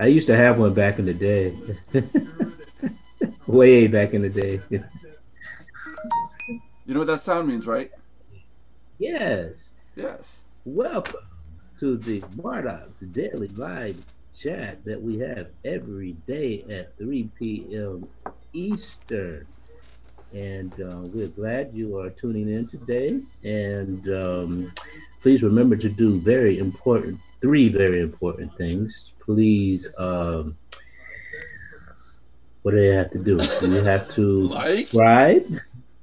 I used to have one back in the day. Way back in the day. You know what that sound means, right? Yes. Yes. Welcome to the Mardox Daily Live chat that we have every day at 3 p.m. Eastern. And we're glad you are tuning in today. And please remember to do three very important things. Please, what do you have to do? You have to Like? subscribe,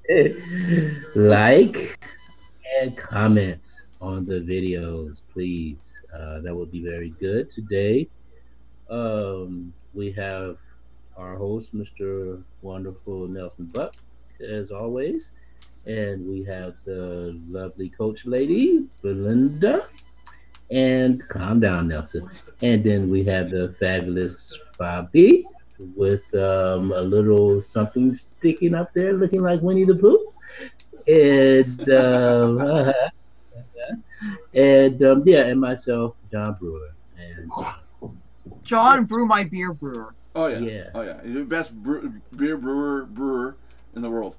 Sus- like, and comment on the videos, please. That would be very good. Today, we have our host, Mr. Wonderful Nelson Buck, as always. And we have the lovely coach lady, Belinda. And calm down, Nelson. And then we have the fabulous Fabi with a little something sticking up there looking like Winnie the Pooh. And yeah, and myself, John Brewer. And John, brew my beer brewer. Oh yeah. yeah, Oh yeah. He's the best beer brewer in the world.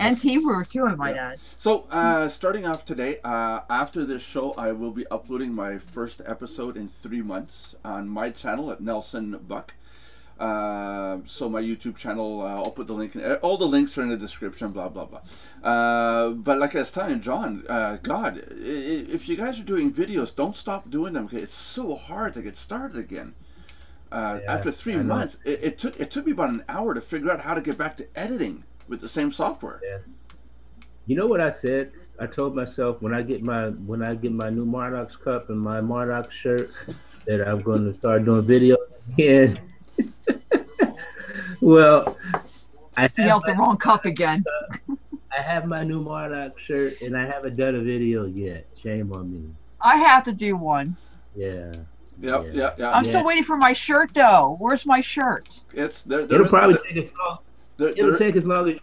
And tea brewer, too, I might Yeah. add. So, starting off today, after this show, I will be uploading my first episode in 3 months on my channel at Nelson Buck. So my YouTube channel, I'll put the link in. All the links are in the description. Blah blah blah. But like I was telling John, God, if you guys are doing videos, don't stop doing them. Okay? It's so hard to get started again. yeah, After three I know. months, it took me about an hour to figure out how to get back to editing with the same software. Yeah. You know what I said? I told myself when I get my new Mardox cup and my Mardox shirt that I'm going to start doing videos again. Well, I You have out the wrong cup again. I have my new Mardox shirt and I haven't done a video yet. Shame on me. I have to do one. Yeah, Yep, yeah, yeah, yeah. I'm yeah. still waiting for my shirt, though. Where's my shirt? It's they're It'll they're probably they're take as long. they're, It'll they're, take as long as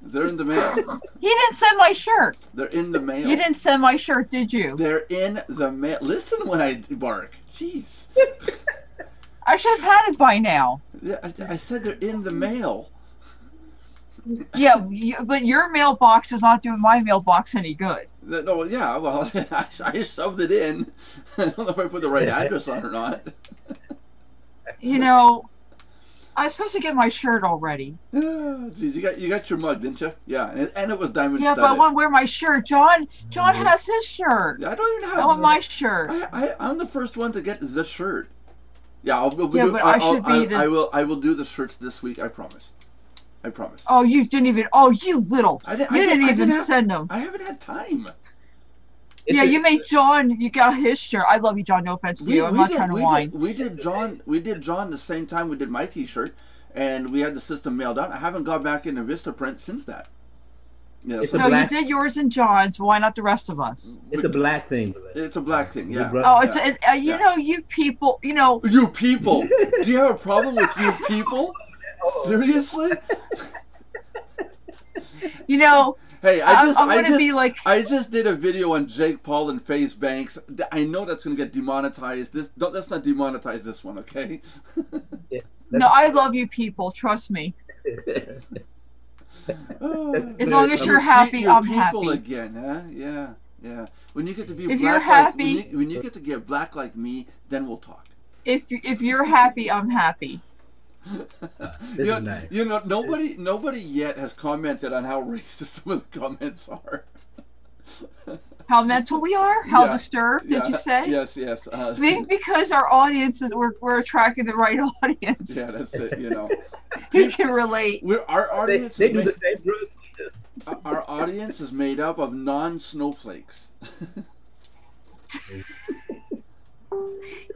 they're in the mail. He didn't send my shirt. They're in the You mail. didn't send my shirt, did you? They're in the mail. Listen when I bark. Jeez. I should have had it by now. Yeah, I said they're in the mail. Yeah, but your mailbox is not doing my mailbox any good. No, yeah, well, I shoved it in. I don't know if I put the right address on or not. You know, I was supposed to get my shirt already. Jeez, you got your mug, didn't you? Yeah, and it was diamond Yeah, but I studded. want to wear my shirt. John has his shirt. I don't even I want have. my shirt. I'm the first one to get the shirt. Yeah, Yeah, but I should be the. I will do the shirts this week. I promise. I promise. Oh, you didn't even. Oh, you little. I didn't. You I didn't didn't, I even didn't have, send them. I haven't had time. it's Yeah, a, you made John. You got his shirt. I love you, John. No offense to you. I'm not trying to whine. We did John the same time we did my T-shirt, and we had the system mailed out. I haven't got back into Vistaprint since that. You know, It's so a No, you black. did yours and John's. Why not the rest of us? It's a black thing. it's a black thing. We Yeah. brought- Oh, it's Yeah. you Yeah. know, you people. You know, You people. Do you have a problem with you people? Seriously? you know. Hey, I'm gonna be like. I just did a video on Jake Paul and FaZe Banks. I know that's gonna get demonetized. Let's not demonetize this one, okay? Yeah, No, I love you people. Trust me. As long as you're happy, I'm people happy. again, huh? Yeah, yeah. When you get to be If black, you're like, happy- when you get to get black like me, then we'll talk. If you're happy, I'm happy. This is nice. Nobody yet has commented on how racist some of the comments are. How mental we are. How Yeah, disturbed. Did yeah, you say? Yes, yes. Maybe because our audience is we're attracting the right audience. Yeah, that's it. You know, Who can relate? our They, audience they is do made, the same drugs we do. our audience is made up of non-snowflakes.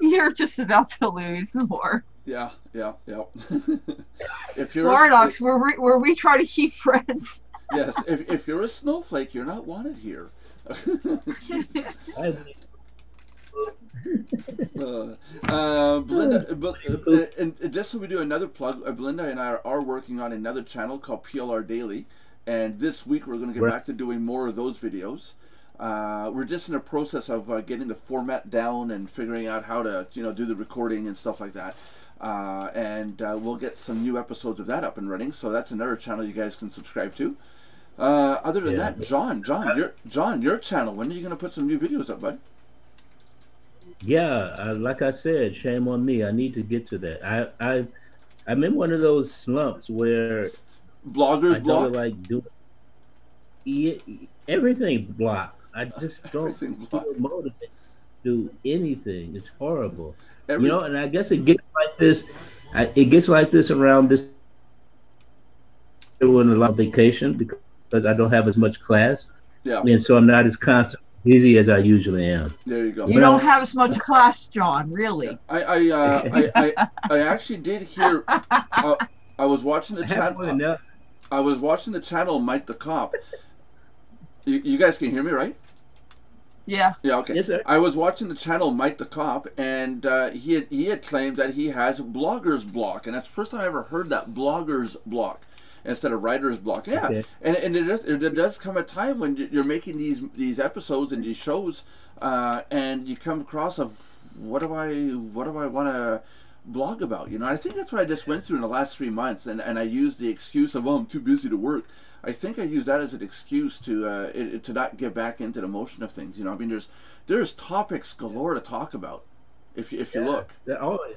You're just about to lose more. Yeah, yeah, yeah. If you're Mardox, where we try to keep friends. yes, if you're a snowflake, you're not wanted here. Jeez. Belinda, and just so we do another plug, Belinda and I are working on another channel called PLR Daily, and this week we're going to get Right. back to doing more of those videos. We're just in the process of getting the format down and figuring out how to, you know, do the recording and stuff like that. And we'll get some new episodes of that up and running. So that's another channel you guys can subscribe to. Other than that, John, your channel. When are you going to put some new videos up, bud? Yeah, like I said, shame on me. I need to get to that. I'm in one of those slumps where Bloggers block. Like do everything block. I just don't feel motivated to do anything. It's horrible, you know. And I guess it gets like this. It gets like this around this when a lot of vacation because I don't have as much class. Yeah, and so I'm not as constant. Busy as I usually am. There you go. You don't have as much class, John. Really? I actually did hear. I was watching the channel. I was watching the channel Mike the Cop. You guys can hear me, right? Yeah. Yeah. Okay. Yes, sir. I was watching the channel Mike the Cop, and he had claimed that he has bloggers block, and that's the first time I ever heard that, bloggers block, instead of writer's block. Yeah, okay. And there does come a time when you're making these episodes and these shows, and you come across of what do I want to blog about? You know, I think that's what I just went through in the last 3 months, and I used the excuse of, oh, I'm too busy to work. I think I use that as an excuse to not get back into the motion of things. You know, I mean, there's topics galore to talk about if you look. Always.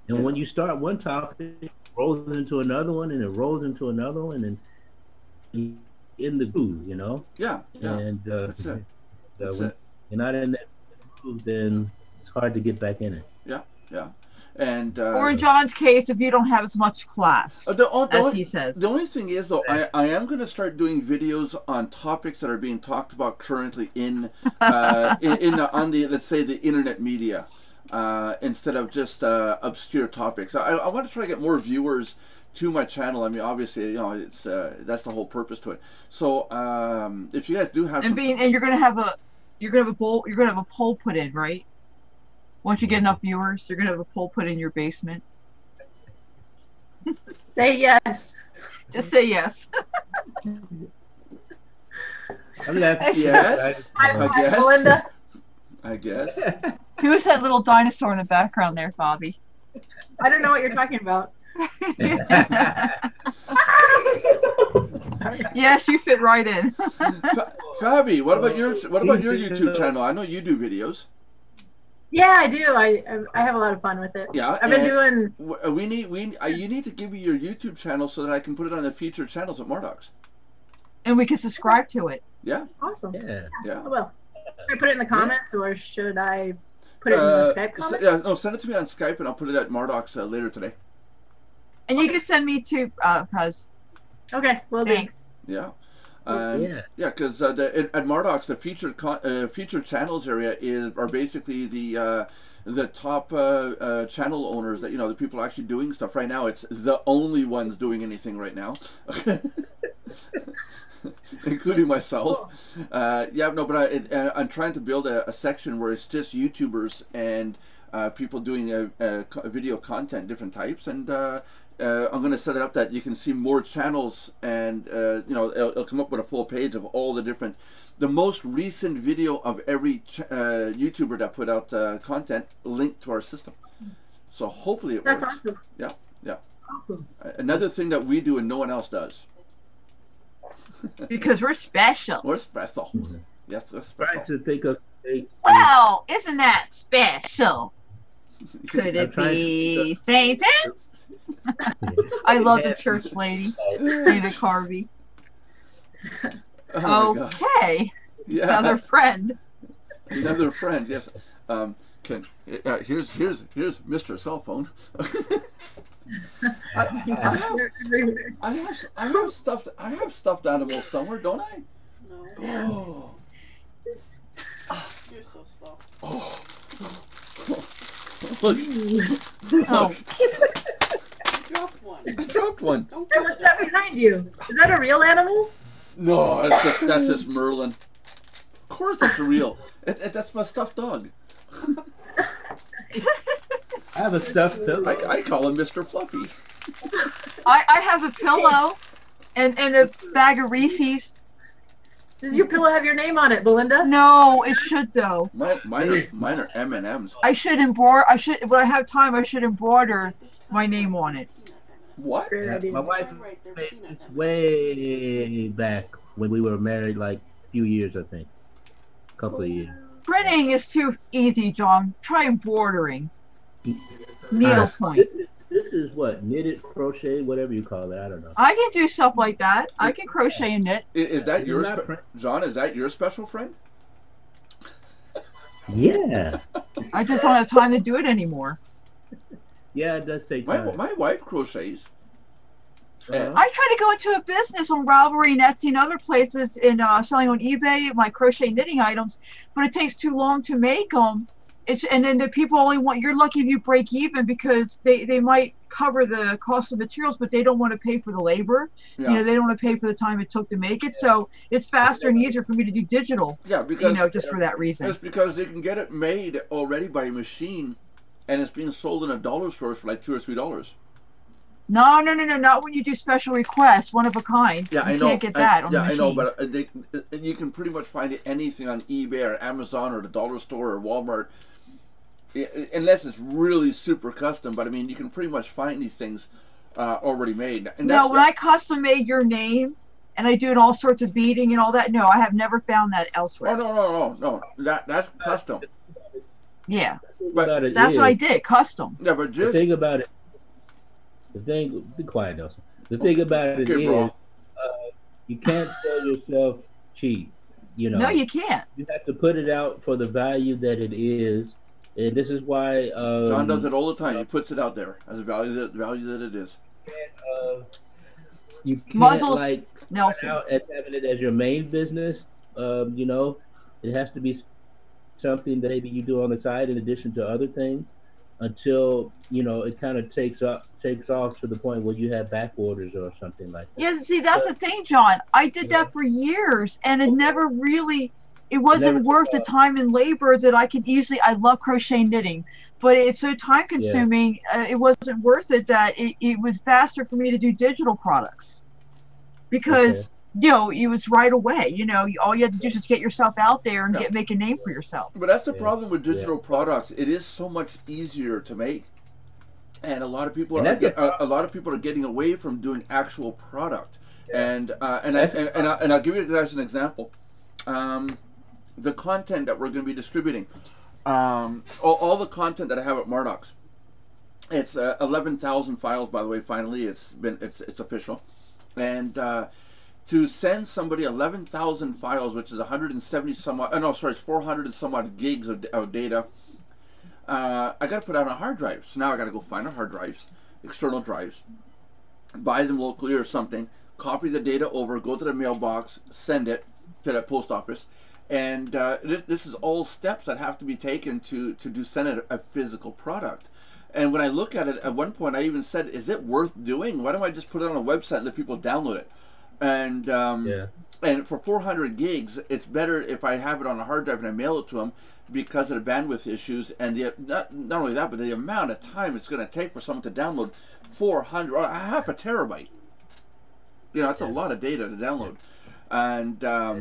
And when you start one topic, rolls into another one, and it rolls into another one, and in the groove, you know. Yeah. And that's it. That's when it. you're not in that groove, then it's hard to get back in it. Yeah. And or in John's case, if you don't have as much class, as he says. The only thing is, though, I am going to start doing videos on topics that are being talked about currently on the let's say the internet media. Instead of just obscure topics. I want to try to get more viewers to my channel. I mean, obviously, you know, it's that's the whole purpose to it. So if you guys do have and you're gonna have a poll put in, right? Once you get enough viewers, you're gonna have a poll put in your basement. Say yes. Just say yes. I'm laughing. Yes. I guess. Melinda. I guess. Who's that little dinosaur in the background there, Bobby? I don't know what you're talking about. Yes, you fit right in. Fabi, what about your YouTube channel? I know you do videos. Yeah, I do. I have a lot of fun with it. Yeah, I've been doing. You need to give me your YouTube channel so that I can put it on the featured channels at Mardox. And we can subscribe to it. Yeah. Awesome. Yeah. Oh, well, should I put it in the comments or should I put it in the Skype comments? Yeah, no, send it to me on Skype and I'll put it at Mardox later today. And you can send me to cuz. Okay, well, thanks. Yeah. Because at Mardox, the featured channels area are basically the top channel owners that, you know, the people actually doing stuff right now. It's the only ones doing anything right now, including myself. Cool. But I'm trying to build a section where it's just YouTubers and people doing video content, different types, and I'm going to set it up that you can see more channels, and you know, it'll come up with a full page of all the most recent video of every YouTuber that put out content linked to our system. So hopefully it works. That's awesome. Yeah. Awesome. Another thing that we do and no one else does. Because we're special. We're special. Mm-hmm. Yes, we're special. Trying to think of. Wow, isn't that special? Could it be Satan? I love the church lady, Rita Carvey. Oh okay. Yeah. Another friend. Another friend, yes. Here's Mr. Cell Phone. I have stuffed animals somewhere, don't I? No. Oh. You're so slow. Oh. Oh. Dropped one. I dropped one. Hey, what's that behind you? Is that a real animal? No, that's just Merlin. Of course that's real. That's my stuffed dog. I have a stuffed pillow. I call him Mr. Fluffy. I have a pillow and a bag of Reese's. Does your pillow have your name on it, Belinda? No, it should though. Mine are M&Ms. I should embroider. I should when I have time. I should embroider my name on it. What? Great idea. My wife made this way back when we were married, like a few years, I think, a couple of years. Printing is too easy, John. Try embroidering. Alright, Needlepoint. This is what, knitted, crochet, whatever you call it. I don't know. I can do stuff like that. I can crochet and knit. Is that It's your not print- John? Is that your special friend? Yeah, I just don't have time to do it anymore. yeah, it does take My time. my wife crochets. Uh-huh. I try to go into a business on Ravelry and Etsy and other places in selling on eBay my crochet knitting items, but it takes too long to make them. And then the people only want, you're lucky if you break even because they might cover the cost of materials, but they don't want to pay for the labor. Yeah. You know, they don't want to pay for the time it took to make it. So it's faster and easier for me to do digital, Yeah, because just for that reason. it's because they can get it made already by a machine, and it's being sold in a dollar store for like $2 or $3. No, not when you do special requests, one of a kind. Yeah, You I know. can't get that on the I know, machine. but you can pretty much find anything on eBay or Amazon or the dollar store or Walmart, unless it's really super custom. But I mean, you can pretty much find these things already made. And No, when I custom made your name and I do all sorts of beading and all that, no, I have never found that elsewhere. Oh no! That's custom. Yeah, But that's what I did, custom. yeah, but The just thing about it, be quiet, Nelson. The thing about it okay, is, bro. you can't sell yourself cheap. You know, No, you can't. you have to put it out for the value that it is, and this is why John does it all the time. He puts it out there as a value that it is. you can't Muzzles, like Nelson. start out as having it as your main business. You know, it has to be something that maybe you do on the side in addition to other things until it kind of takes off to the point where you have back orders or something like that. Yeah, see, that's the thing, John. I did that for years, and it never really, it wasn't worth the time and labor that I could easily, I love crochet knitting, but it's so time consuming, it wasn't worth it that it was faster for me to do digital products. Because, it was right away, all you had to do is just get yourself out there and make a name for yourself. But that's the problem with digital products. It is so much easier to make, and a lot of people are getting away from doing actual product. And I'll give you guys an example. The content that we're going to be distributing, all the content that I have at Mardox, it's 11,000 files. By the way, finally it's official, and to send somebody 11,000 files, which is 170 some odd, it's 400 and some odd gigs of data. I got to put it on a hard drive. So now I got to go find a hard drives, external drives, buy them locally or something, copy the data over, go to the mailbox, send it to that post office. And this is all steps that have to be taken to send it a physical product. And when I look at it, at one point I even said, is it worth doing? Why don't I just put it on a website and let people download it? And and for 400 gigs, it's better if I have it on a hard drive and I mail it to them because of the bandwidth issues and not only that, but the amount of time it's going to take for someone to download 400 or half a terabyte. That's a lot of data to download, and a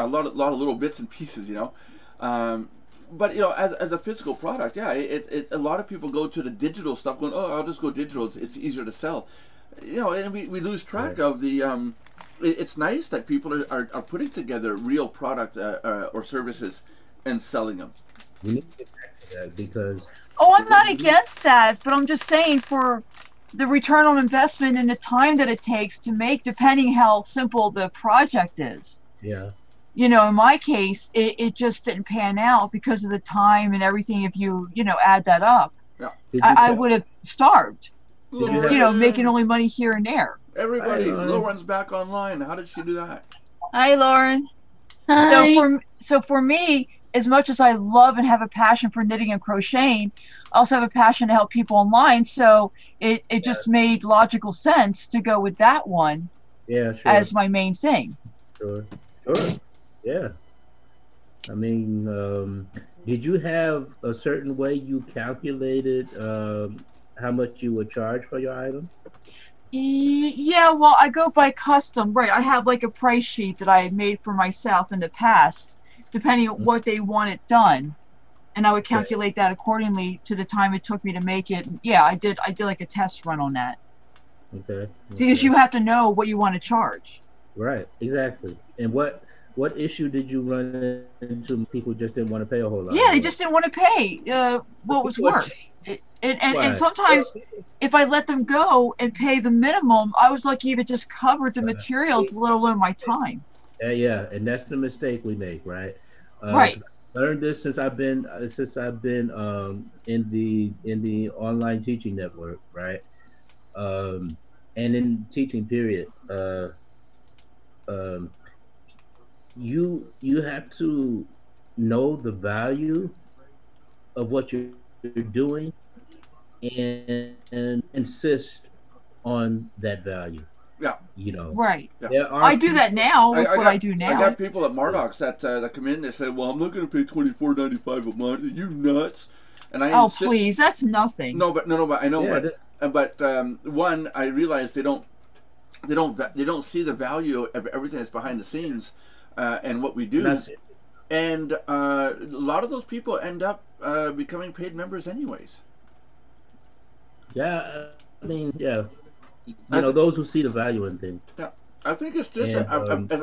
lot of little bits and pieces, But as a physical product, a lot of people go to the digital stuff, going, "Oh, I'll just go digital. It's easier to sell." And we lose track of the. It's nice that people are putting together real product or services and selling them. We need to get back to that because. Oh, I'm not against that, but I'm just saying for the return on investment and the time that it takes to make, depending how simple the project is. Yeah. In my case, it just didn't pan out because of the time and everything. If you add that up, I would have starved. Making only money here and there. Everybody, Lauren's back online. How did she do that? Hi, Lauren. Hi. So for me, as much as I love and have a passion for knitting and crocheting, I also have a passion to help people online. So it just made logical sense to go with that one as my main thing. Sure. Yeah. I mean, did you have a certain way you calculated how much you would charge for your item? Yeah, well, I go by custom, right? I have like a price sheet that I made for myself in the past, depending on what they want it done, and I would Okay. calculate that accordingly to the time it took me to make it. Yeah, I did like a test run on that Okay. because Okay. you have to know what you want to charge. Right. Exactly. And what issue did you run into? People just didn't want to pay a whole lot Yeah, more. they just didn't want to pay But what was people are worth. And why? Well, sometimes if I let them go and pay the minimum, I was lucky if it just covered the right. materials, let alone my time. Yeah, and that's the mistake we make, right? Right. 'Cause I learned this since I've been in the online teaching network, right? Um, and in teaching period, um, you have to know the value of what you're doing and insist on that value. Yeah, You know, Right. yeah. there are I do that people. now with I what I got do I now. got people at Mardox that come in. They say, "Well, I'm not going to pay $24.95 a month. Are you nuts?" And I Oh, insist. please, that's nothing. No, but no, no, but I know, Yeah, but one, I realize they don't see the value of everything that's behind the scenes, and what we and do, that's it. and a lot of those people end up becoming paid members anyways. Yeah, I mean, yeah, I th- those who see the value in things. yeah, I think it's just And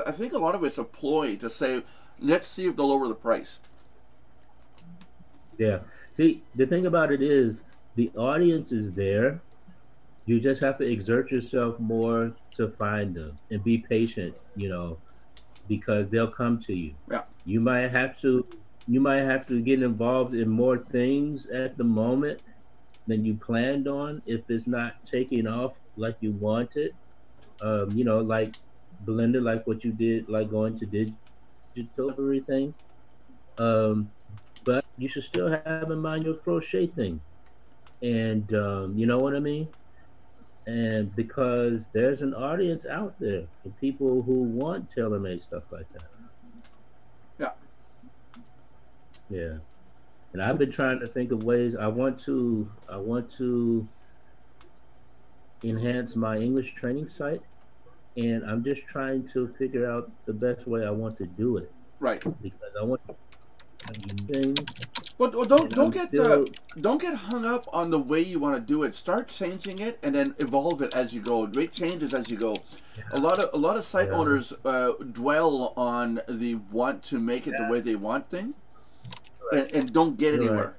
I think a lot of it's a ploy to say, let's see if they'll lower the price. yeah, see, the thing about it is the audience is there. You just have to exert yourself more to find them and be patient, because they'll come to you. Yeah, You might have to you might have to get involved in more things at the moment than you planned on if it's not taking off like you wanted. Like Belinda, like what you did, like going to digital and everything. But you should still have in mind your crochet thing, and you know what I mean. And because there's an audience out there for people who want tailor-made stuff like that. yeah, Yeah. And I've been trying to think of ways. I want to enhance my English training site, and I'm just trying to figure out the best way I want to do it right. because I want to things, Well, and I'm still don't get hung up on the way you want to do it. Start changing it and then evolve it as you go. Make changes as you go. A lot of site yeah, owners dwell on the want to make it the way they want thing, right. and don't get You're right. anywhere.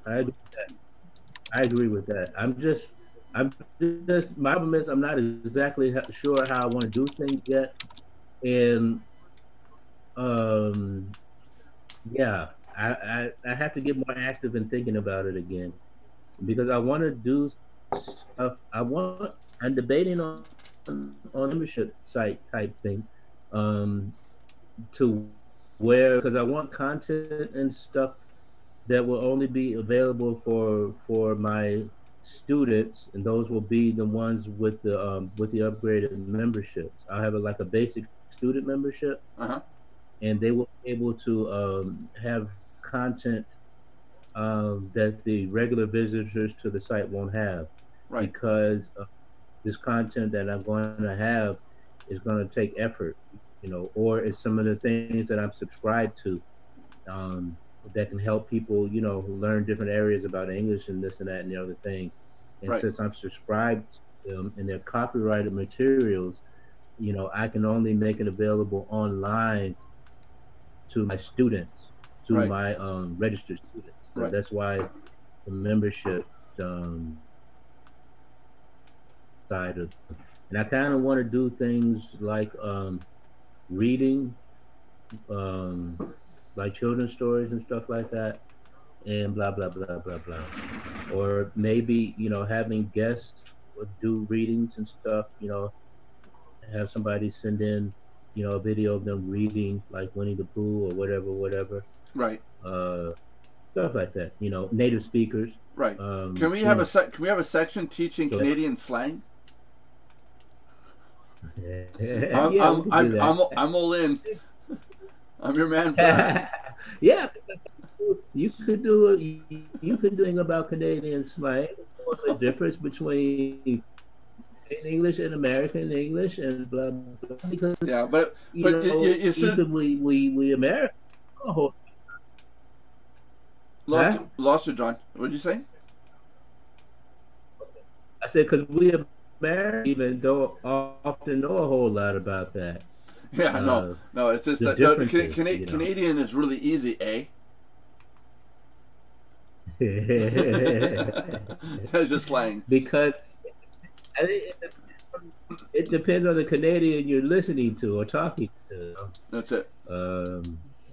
I agree with that. I'm just my problem is I'm not exactly sure how I want to do things yet, and um yeah, I have to get more active in thinking about it again because I want to do stuff. I'm debating on membership site type thing, um, to where because I want content and stuff that will only be available for my students, and those will be the ones with the upgraded memberships. I have like a basic student membership, Uh huh. and they will be able to have content that the regular visitors to the site won't have Right. because this content that I'm going to have is going to take effort, or it's some of the things that I'm subscribed to um, that can help people, learn different areas about English and this and that and the other thing. And Right. since I'm subscribed to them and they're copyrighted materials, I can only make it available online to my students, to Right. my registered students. So Right. that's why the membership side of, and I kind of want to do things like reading, like children's stories and stuff like that, and blah blah blah blah blah. Or maybe having guests do readings and stuff. Have somebody send in a video of them reading like Winnie the Pooh or whatever, whatever. Right. Uh, Stuff like that. Native speakers. Right. Um, Can we you have know, can we have a section teaching so Canadian slang? yeah, we could do that. I'm all in. I'm your man for that. Yeah, you could do about Canadian slang. What's the difference between English and American English and blah blah. Because Yeah, but you know, you even we American. Oh, huh? lost you, John. What did you say? I said because we Americans even don't often know a whole lot about that. Yeah, no, Uh, no. It's just the that no, differences, you know. Canadian is really easy, eh? That's just slang. Because I think it depends on the Canadian you're listening to or talking to. That's it.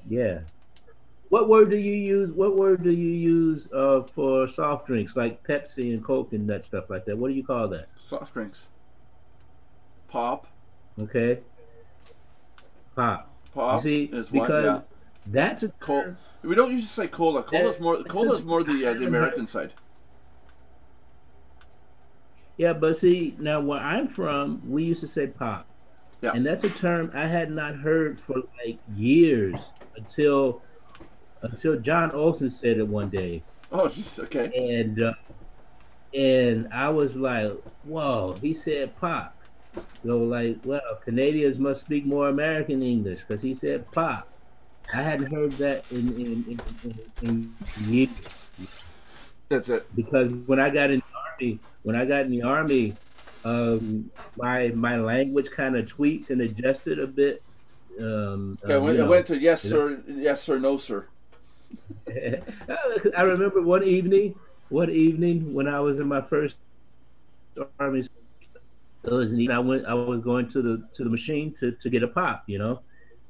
Yeah. What word do you use? What word do you use for soft drinks like Pepsi and Coke and that stuff like that? What do you call that? Soft drinks. Pop. Okay, pop. You Pop see, is one. because Yeah. that's a Col. term. We don't usually say cola. Cola's more. That's Cola's more the a term. American side. Yeah, but see, now where I'm from, we used to say pop, Yeah. and that's a term I had not heard for like years until John Olson said it one day, Oh, jeez. Okay. and I was like, "Whoa!" He said pop. So like, well, Canadians must speak more American English because he said pop. I hadn't heard that in years That's it. because when I got in the army, my language kind of tweaked and adjusted a bit. Yeah, You it went know, to yes you know. sir, yes sir, no sir. I remember one evening when I was in my first army. It was an evening I was going to the machine to get a pop, you know,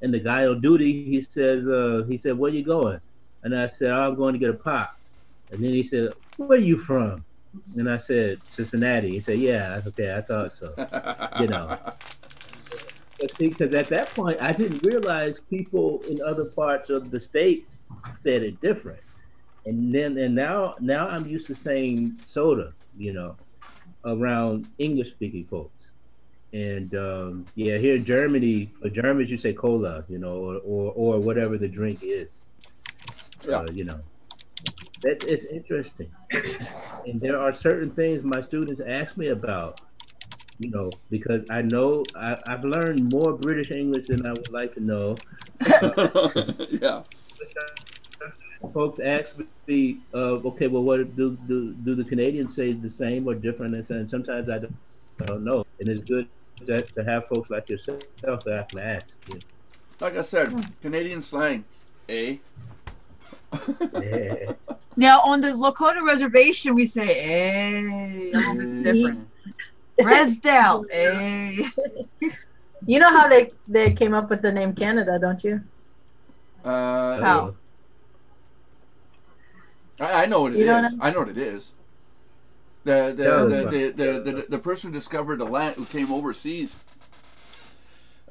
and the guy on duty he said where you going, and I said, oh, I'm going to get a pop, and then he said, where you from, and I said Cincinnati. He said, yeah. That's okay. I thought so, you know. But see, because at that point I didn't realize people in other parts of the states said it different, and now I'm used to saying soda, you know, around English speaking folks. And yeah, here in Germany, for Germans you say cola, you know, or whatever the drink is. Yeah. You know, that it's interesting. And there are certain things my students ask me about, you know, because I know I've learned more British English than I would like to know. Yeah. Folks ask me, okay, well, what do the Canadians say the same or different? And sometimes I don't know. And it's good to have folks like yourself that I can ask. You Like I said, Canadian slang, eh? know. Now on the Lakota reservation, we say "eh," a little bit different. Resdale, eh? You know how they came up with the name Canada, don't you? How? I know what it You don't is. know? I know what it is. The person who discovered the land, who came overseas,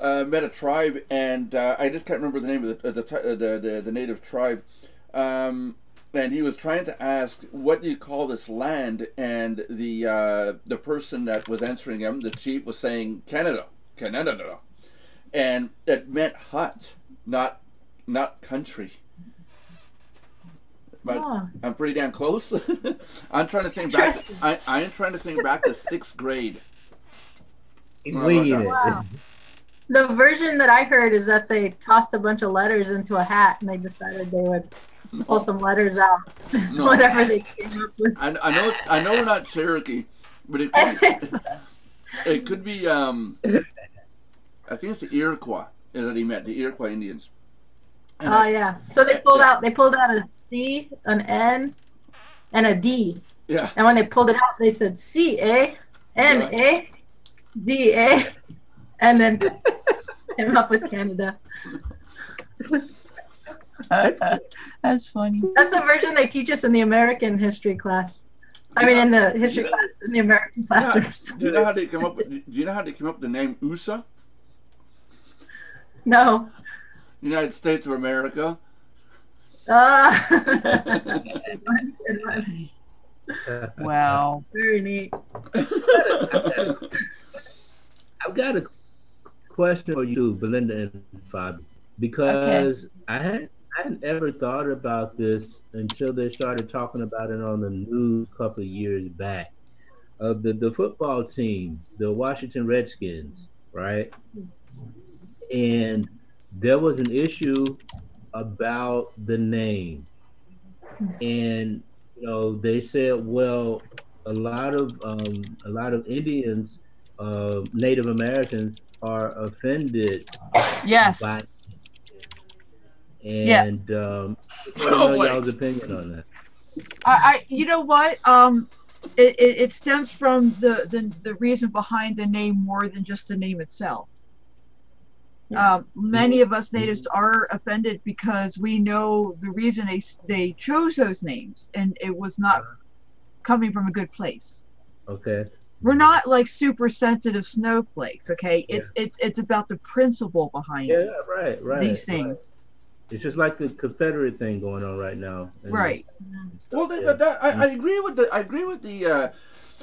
met a tribe, and I just can't remember the name of the native tribe. And he was trying to ask, what do you call this land? And the person that was answering him, the chief, was saying Canada, Canada, and it meant hut, not country. But I'm pretty damn close. I'm trying to think back. I am trying to think back to 6th grade. Winging it. Wow. The version that I heard is that they tossed a bunch of letters into a hat and they decided they would pull some letters out. No. Whatever they came up with. I know we're not Cherokee, but it could be I think it's the Iroquois that he met, the Iroquois Indians. And Oh yeah. So they pulled out a C, an N, and a D. Yeah. And when they pulled it out, they said CANADA, and then came up with Canada. That's funny. That's the version they teach us in the American history class. I mean, in the history class, in the American classrooms. Do you know how they come up with? Do you know how they came up with the name USA? No. United States of America. Wow. Very neat. I've got a question for you, Belinda and Fabi, because I hadn't ever thought about this until they started talking about it on the news a couple of years back. of the football team, the Washington Redskins, right? And there was an issue about the name, and they said, well, a lot of Indians, Native Americans are offended Yes. by, Yeah. and just want to Oh know my. y'all's opinion on that. You know what? It stems from the reason behind the name more than just the name itself. Many of us natives are offended because we know the reason they chose those names, and it was not coming from a good place. Okay. We're not like super sensitive snowflakes, okay? Yeah. It's about the principle behind Yeah, right, right, these right. things. It's just like the Confederate thing going on right now. Right. Well, Yeah. I agree with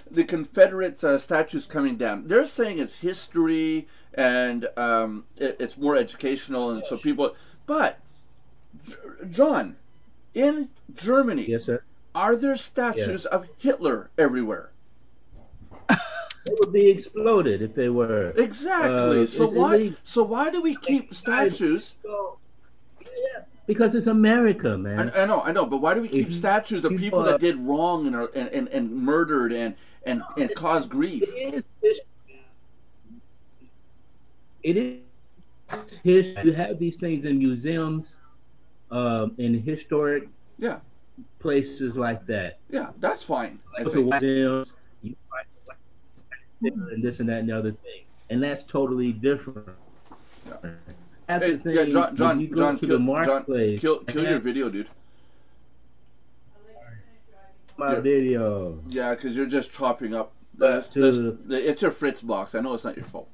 the Confederate statues coming down. They're saying it's history and it's more educational, and so people. But John, in Germany, Yes, sir. are there Yeah. statues of Hitler everywhere? They would be exploded if they were. Exactly. So It's illegal. why do we keep statues? Yeah, because it's America, man. I know, but why do we keep If statues of people people that did wrong and murdered and caused grief? it is history. You have these things in museums, in historic Yeah, places like that. yeah, that's fine. I Like think. museums, you find and this and that and the other thing, and that's totally different. Yeah. That's Hey, the thing. yeah, When you go to the marketplace, kill your video, dude. my video. Yeah, because you're just chopping up. To It's your Fritz box. I know it's not your fault.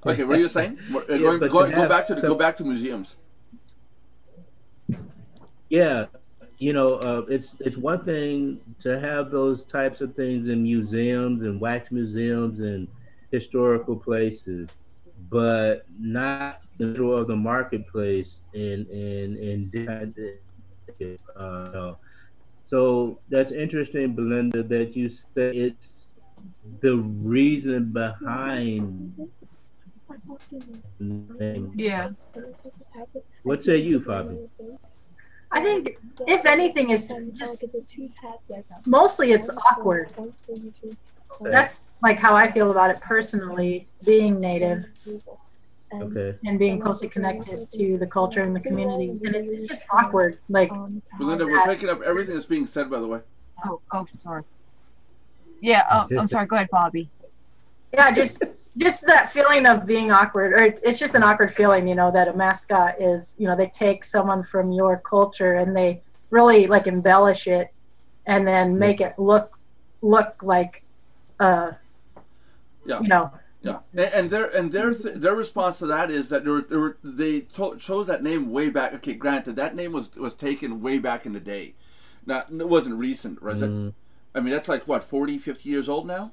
Okay, what are you saying? Go back to museums. yeah, it's one thing to have those types of things in museums and wax museums and historical places, but not in the middle of the marketplace so that's interesting, Belinda, that you say it's the reason behind the name. Yeah. What say you, Fabi? I think if anything, it's just mostly it's awkward. That's like how I feel about it personally, being native Okay. and being closely connected to the culture and the community, and it's just awkward. Like, Belinda, we're picking up everything that's being said, by the way. Oh, sorry. Yeah. I'm sorry. Go ahead, Bobby. yeah, just that feeling of being awkward, or it's just an awkward feeling, that a mascot is, they take someone from your culture and they really like embellish it and then make it look like, Yeah. you know, Yeah, and their response to that is that they chose that name way back. Okay, granted, that name was taken way back in the day. Not it wasn't recent, was it? I mean, that's like what 40, 50 years old now.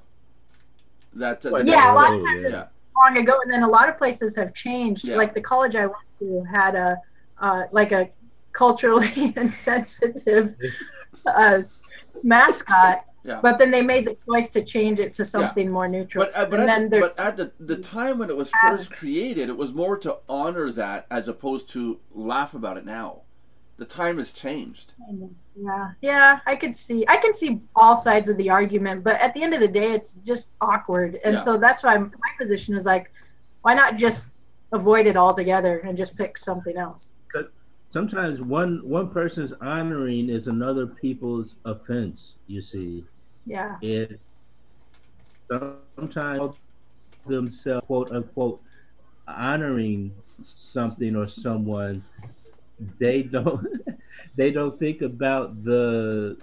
That yeah, a lot of times yeah. it's long ago, and then a lot of places have changed. Yeah. Like the college I went to had a culturally insensitive mascot. Yeah. But then they made the choice to change it to something more neutral. But at the time when it was first created, it was more to honor that as opposed to laugh about it now. The time has changed. Yeah, I can see all sides of the argument, but at the end of the day, it's just awkward, and so that's why my position is like, why not just avoid it altogether and just pick something else? Sometimes one person's honoring is another people's offense. You see. Yeah. It sometimes themselves, quote unquote, honoring something or someone, they don't they don't think about the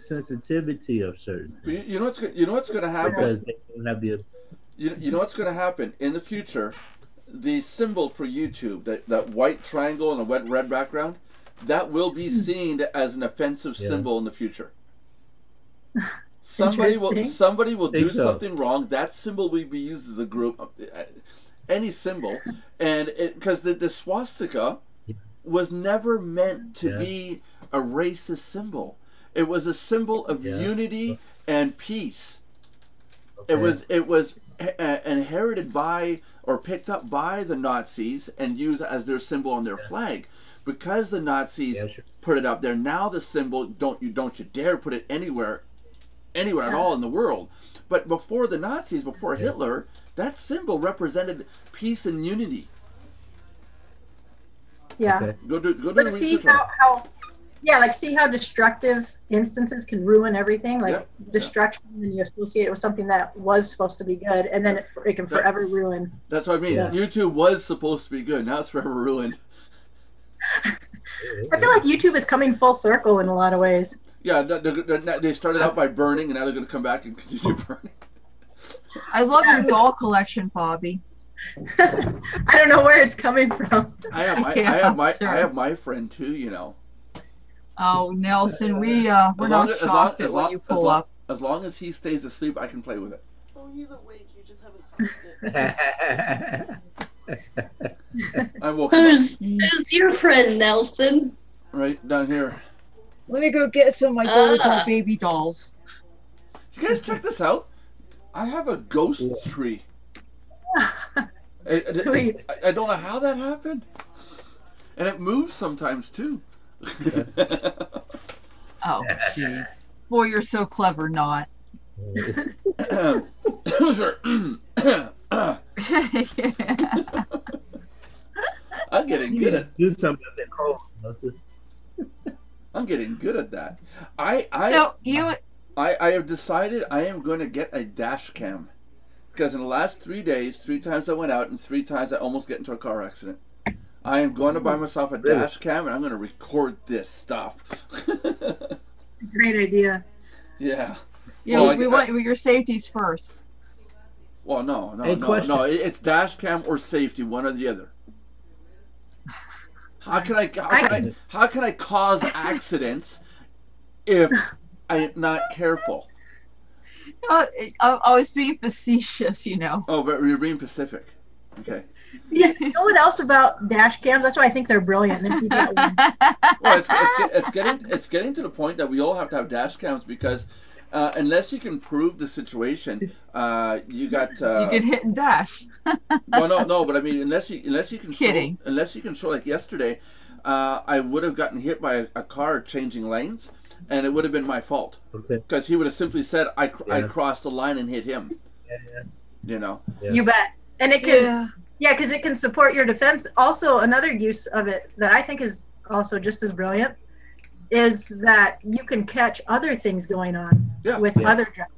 sensitivity of certain things. You know what's going to happen, because they don't have the you know what's going to happen in the future. The symbol for YouTube, that white triangle and a wet red background, that will be seen as an offensive symbol in the future. Somebody will do something wrong. That symbol will be used as a group, any symbol, and because the swastika was never meant to be a racist symbol. It was a symbol of Yeah. unity and peace. Okay. It was inherited by or picked up by the Nazis and used as their symbol on their flag. Because the Nazis Yeah, sure. put it up there, now the symbol don't you dare put it anywhere at all in the world. But before the Nazis, before Hitler, that symbol represented peace and unity. Yeah. Okay. Go do the But see research on it. how see how destructive instances can ruin everything. Like Yeah. destruction when you associate it with something that was supposed to be good, and then it can forever ruin. That's what I mean. Yeah. YouTube was supposed to be good. Now it's forever ruined. I feel like YouTube is coming full circle in a lot of ways. Yeah, they started out by burning, and now they're going to come back and continue burning. I love your doll collection, Bobby. I don't know where it's coming from. I have Sure. I have my friend too. You know. Oh, Nelson, we're not shocked at what you pull up. As long as he stays asleep, I can play with it. Oh, he's awake. You just haven't slept it. I woke him up Who's your friend, Nelson? right down here. Let me go get some of my Golden baby dolls. Did you guys check this out? I have a ghost tree. Sweet. I don't know how that happened, and it moves sometimes too. Oh, jeez. Boy, you're so clever, not. I'm getting good at. Do something that cold. I'm getting good at that. I have decided I am going to get a dash cam because in the last 3 days, 3 times I went out and 3 times I almost get into a car accident. I am going to buy myself a dash cam and I'm going to record this stuff. Great idea. Yeah. Yeah, Well, we want your safeties first. Well, no. Hey, question. It's dash cam or safety, one or the other. How can I cause accidents if I'm not careful? I was being facetious, you know. Oh, but you're being Pacific. Okay. Yeah, you know what else about dash cams? That's why I think they're brilliant. If you get one. Well, it's getting to the point that we all have to have dash cams because unless you can prove the situation, you got you get hit and dash. well, no, but I mean, unless you can Kidding. show like yesterday, I would have gotten hit by a car changing lanes, and it would have been my fault because he would have simply said I crossed the line and hit him. Yeah. You know. Yeah. You bet. And it can, because it can support your defense. Also, another use of it that I think is also just as brilliant is that you can catch other things going on with other drivers.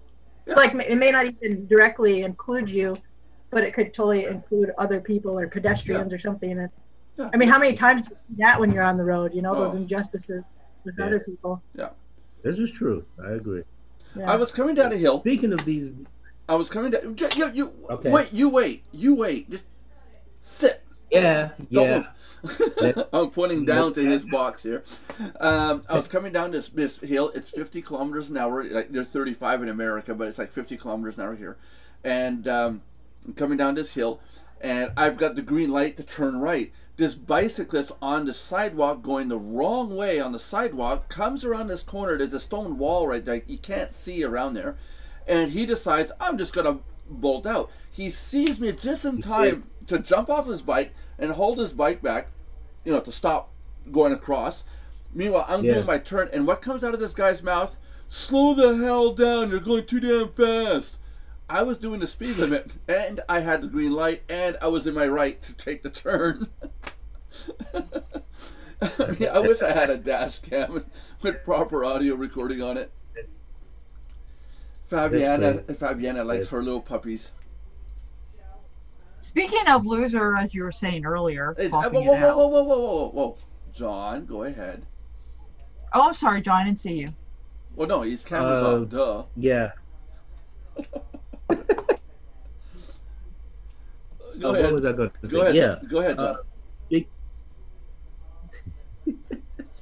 Yeah. Like it may not even directly include you, but it could totally include other people or pedestrians or something. And, Yeah. I mean, how many times do you see that when you're on the road? You know, those injustices with other people. Yeah. This is true. I agree. Yeah. I was coming down a hill. Speaking of these, I was coming down. You Okay. wait. You wait. Just sit. yeah. Don't move. I'm pointing down to his box here. I was coming down this hill. It's 50 kilometers an hour. Like they're 35 in America, but it's like 50 kilometers an hour here. And I'm coming down this hill, and I've got the green light to turn right. This bicyclist on the sidewalk going the wrong way on the sidewalk comes around this corner. There's a stone wall right there. You can't see around there. And he decides, I'm just going to bolt out. He sees me just in time to jump off his bike and hold his bike back, to stop going across. Meanwhile, I'm doing my turn, and what comes out of this guy's mouth? Slow the hell down, you're going too damn fast. I was doing the speed limit, and I had the green light, and I was in my right to take the turn. I wish I had a dash cam with proper audio recording on it. Fabiana likes her little puppies. Speaking of loser, as you were saying earlier, Hey, talking it out. whoa. John, go ahead. Oh, I'm sorry, John, I didn't see you. Well, no, his camera's off, duh. Yeah. Go ahead. What was I going to say? Go ahead. Yeah. Go ahead, John.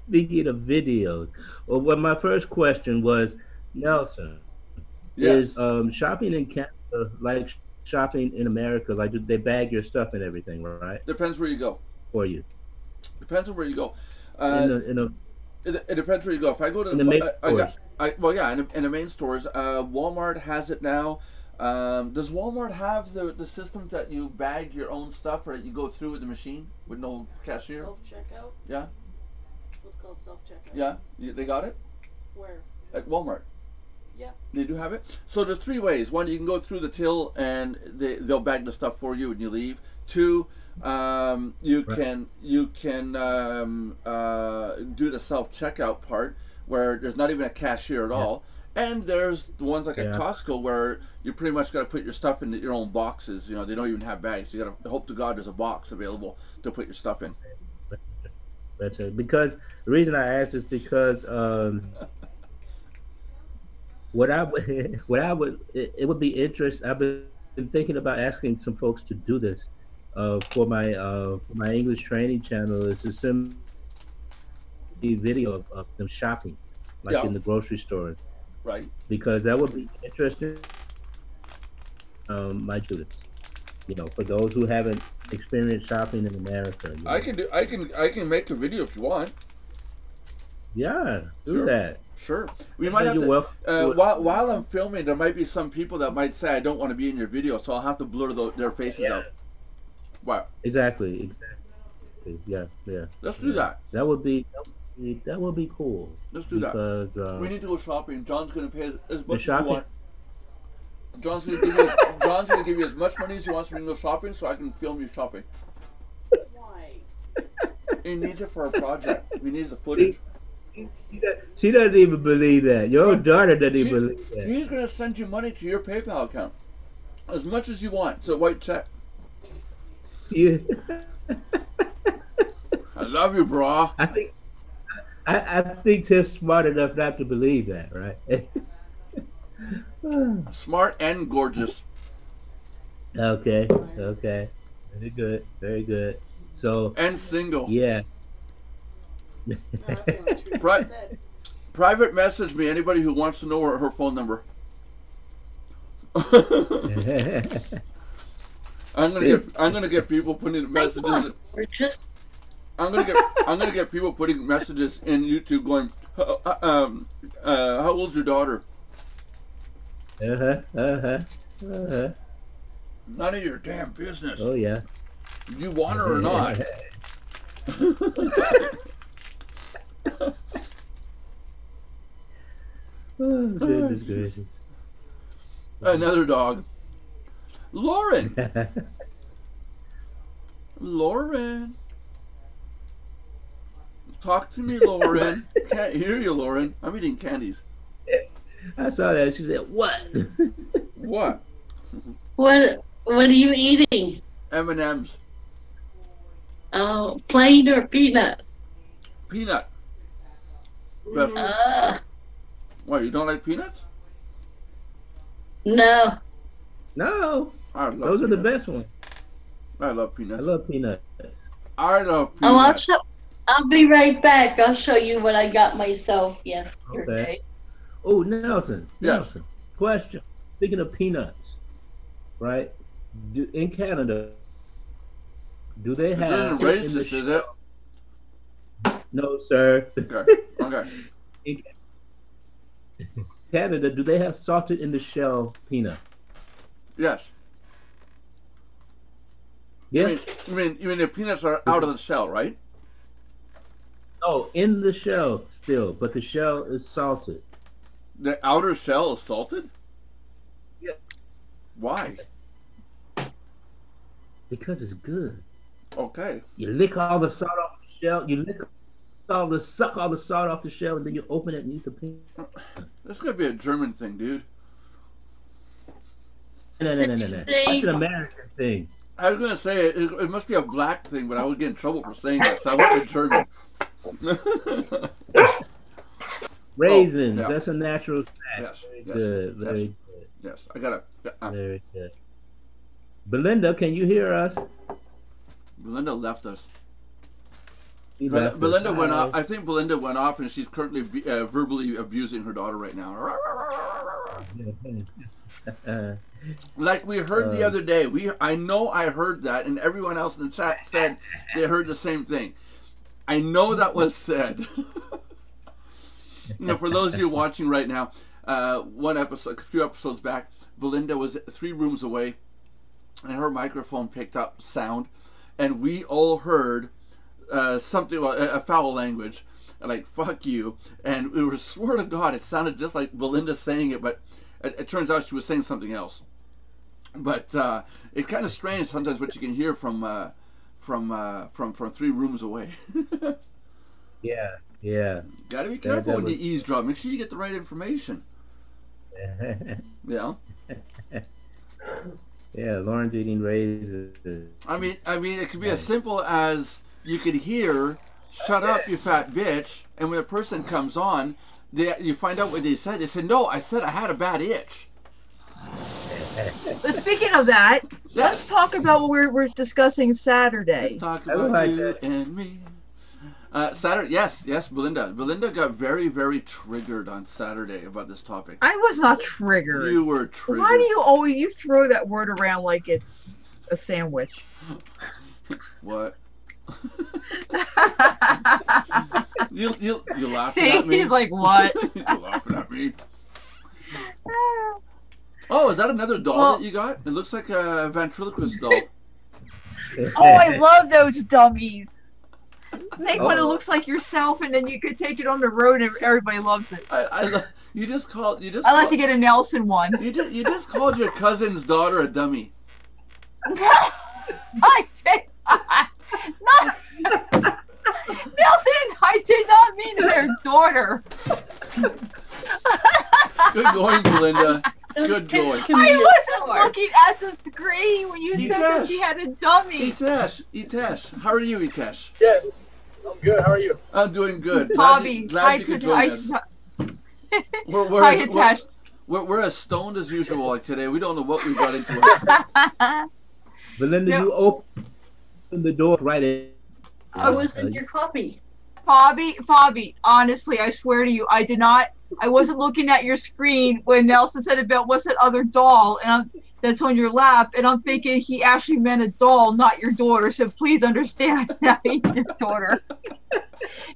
Speaking of videos, well, my first question was, Nelson, Yes. is shopping in Canada like shopping in America? Like, do they bag your stuff and everything, right? Depends where you go. For you? Depends on where you go. It depends where you go. If I go to in the main stores. in the main stores, Walmart has it now. Does Walmart have the system that you bag your own stuff, or that you go through with the machine with no cashier? Self checkout. Yeah. What's called self checkout? Yeah, they got it Where? at Walmart. Yeah. They do have it. So there's three ways. One, you can go through the till and they'll bag the stuff for you and you leave. Two, you can do the self checkout part where there's not even a cashier at all. And there's the ones like at Costco where you pretty much got to put your stuff in your own boxes. You know, they don't even have bags. You got to hope to God there's a box available to put your stuff in. That's it. Because the reason I asked is because it would be interesting. I've been thinking about asking some folks to do this for my English training channel. Is to send a video of them shopping, like in the grocery store, right? Because that would be interesting. My students, for those who haven't experienced shopping in America, I can make a video if you want. Yeah, do that. Sure. We might have to, while I'm filming, there might be some people that might say I don't want to be in your video, so I'll have to blur their faces out. Wow. Exactly. Yeah. Let's do that. That would be cool. Let's do that. We need to go shopping. John's going to pay as much as you want. John's going to give you as much money as he wants for me to go shopping, so I can film you shopping. Why? He needs it for a project. We need the footage. She doesn't even believe that. Your daughter doesn't even believe that. He's going to send you money to your PayPal account. As much as you want. It's a white check. Yeah. I love you, bro. I think Tiff's smart enough not to believe that, right? Smart and gorgeous. Okay. Very good. So and single. Yeah. No, that's the only truth I said. Private message me anybody who wants to know her phone number. I'm gonna get people putting messages. I'm gonna get people putting messages in YouTube going, how old's your daughter? None of your damn business. Oh yeah. You want her or not? Oh, goodness gracious. Another dog. Lauren. Lauren. Talk to me, Lauren. Can't hear you, Lauren. I'm eating candies. I saw that. She said, "What?" What? What are you eating? M&M's. Oh, plain or peanut? Peanut. Best. What, you don't like peanuts? No. No. Those are the best ones. I love peanuts. I love peanuts. I love peanuts. Oh, I'll be right back. I'll show you what I got myself yesterday. Okay. Oh, Nelson. Yes. Nelson. Question. Speaking of peanuts, right? In Canada, do they have? This isn't racist, is it? No, sir. Okay. In Canada, do they have salted in the shell peanut? Yes. Yeah. You mean the peanuts are out of the shell, right? Oh, in the shell still, but the shell is salted. The outer shell is salted? Yeah. Why? Because it's good. Okay. You lick all the salt off the shell. You suck all the salt off the shell, and then you open it and eat the peanut. This is gonna be a German thing, dude. No. That's an American thing. I was gonna say it must be a black thing, but I would get in trouble for saying that, so I went with German. Raisins. That's a natural snack. Yes. Very good. Yes. I gotta. Very good. Belinda, can you hear us? Belinda left us. Belinda went off. I think Belinda went off, and she's currently verbally abusing her daughter right now. Like we heard the other day. I know I heard that, and everyone else in the chat said they heard the same thing. I know that was said. For those of you watching right now, one episode, a few episodes back, Belinda was 3 rooms away, and her microphone picked up sound, and we all heard something about a foul language, like "fuck you," and we were, swear to God, it sounded just like Belinda saying it, but it turns out she was saying something else. But it's kind of strange sometimes what you can hear from 3 rooms away. Yeah, yeah. Gotta be careful when you eavesdrop. Make sure you get the right information. Yeah. Yeah, Lauren's eating raisins. I mean, it could be as simple as you could hear, "Shut up, you fat bitch," and when a person comes on, you find out what they said. They said, "No, I said I had a bad itch." But speaking of that, let's talk about what we're discussing Saturday. Let's talk about you and me. Saturday, yes, Belinda. Belinda got very, very triggered on Saturday about this topic. I was not triggered. You were triggered. Why do you always throw that word around like it's a sandwich? What? you laughing at me? He's like, what? You're laughing at me. Oh, is that another doll that you got? It looks like a ventriloquist doll. Oh, I love those dummies. Make one that looks like yourself, and then you could take it on the road, and everybody loves it. I like to get a Nelson one. You just called your cousin's daughter a dummy. I did not. Nelson, I did not mean their daughter. Good going, Belinda. Good going. I wasn't looking at the screen when you said that she had a dummy. Itesh, how are you, Itesh? Yeah, I'm good. How are you? I'm doing good. Bobby, glad you could join us. We're as stoned as usual like today. We don't know what we got into us. Belinda, you opened the door right in. I was in your copy. Bobby, honestly, I swear to you, I wasn't looking at your screen when Nelson said about what's that other doll that's on your lap, and I'm thinking he actually meant a doll, not your daughter, so please understand I ain't your daughter.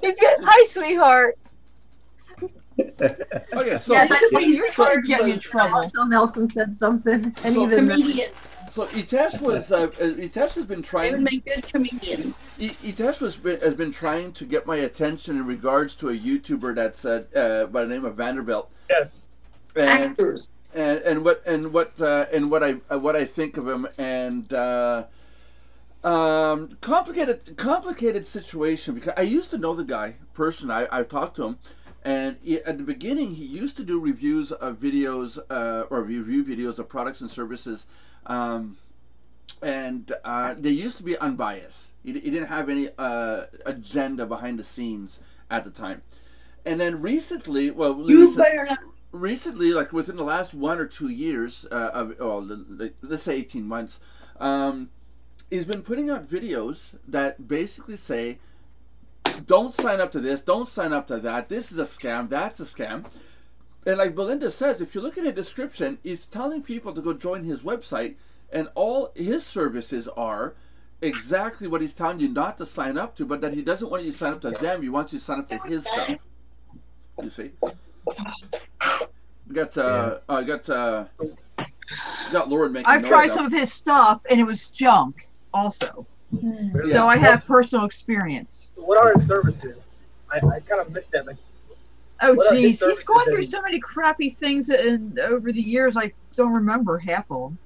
He's good. Hi, sweetheart. Okay, so yes, you can't get me in trouble. Until Nelson said something, and so, comedian. So Itesh has been trying. They would make good comedians. Itesh has been trying to get my attention in regards to a YouTuber that's by the name of Vanderbilt. Yes. Actors. And what I think of him, and complicated situation, because I used to know the guy personally. I've talked to him. And at the beginning, he used to do reviews of videos or review videos of products and services, and they used to be unbiased. He didn't have any agenda behind the scenes at the time. And then recently, recently, like within the last 1 or 2 years, let's say 18 months, he's been putting out videos that basically say, don't sign up to this, don't sign up to that, this is a scam, that's a scam. And like Belinda says, if you look at the description, he's telling people to go join his website, and all his services are exactly what he's telling you not to sign up to, but that he doesn't want you to sign up to them, he wants you to sign up to his stuff. You see? Got Lauren making I've tried some of his stuff, and it was junk also. Yeah. So I have personal experience. What are his services? I kind of missed that. Like, oh, geez. He's gone through so many crappy things, and over the years, I don't remember half of them.